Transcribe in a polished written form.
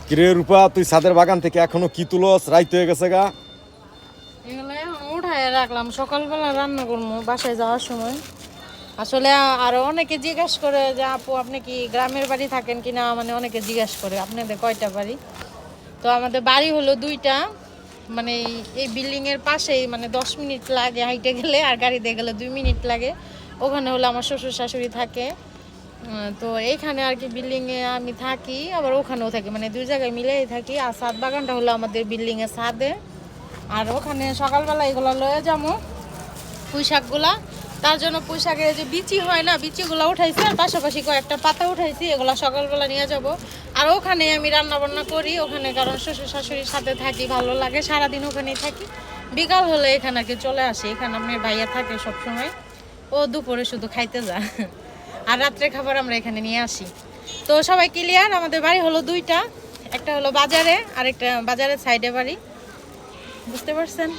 কিরে রূপা, তুই ছাদের বাগান থেকে এখনো কি তুলস? রাইত হয়ে গেছে গা। এগুলো এখন উঠায় রাখলাম, সকালবেলা রান্না করবো বাসায় যাওয়ার সময়। আসলে আরো অনেকে জিজ্ঞেস করে যে আপু আপনি কি গ্রামের বাড়ি থাকেন কিনা, মানে অনেকে জিজ্ঞেস করে আপনাদের কয়টা বাড়ি। তো আমাদের বাড়ি হলো দুইটা, মানে এই বিল্ডিং এর পাশেই, মানে 10 মিনিট লাগে হাইটে গেলে, আর গাড়িতে গেলে 2 মিনিট লাগে। ওখানে হলো আমার শ্বশুর শাশুড়ি থাকে। তো এইখানে আর কি বিল্ডিং এ আমি থাকি, আবার ওখানেও থাকি, মানে দুই জায়গায় মিলেই থাকি। আর ছাদ বাগানটা হলো আমাদের বিল্ডিং এর ছাদে। আর ওখানে সকালবেলা এগুলো লয়ে যাবো পুঁই শাকগুলা। তার জন্য পুঁই শাকের যে বিচি হয় না, বিচিগুলো উঠাইছি, আর পাশাপাশি কয়েকটা পাতা উঠাইছি, এগুলো সকালবেলা নিয়ে যাব। আর ওখানে আমি রান্না বান্না করি ওখানে, কারণ শ্বশুর শাশুড়ির সাথে থাকি, ভালো লাগে, সারাদিন ওখানেই থাকি। বিকাল হলে এখানে আর কি চলে আসি, এখানে আপনার ভাইয়া থাকে সবসময়, ও দুপুরে শুধু খাইতে যায়। আর রাত্রে খাবার আমরা এখানে নিয়ে আসি। তো সবাই ক্লিয়ার, আমাদের বাড়ি হলো দুইটা, একটা হলো বাজারে আর একটা বাজারের সাইডে বাড়ি, বুঝতে পারছেন।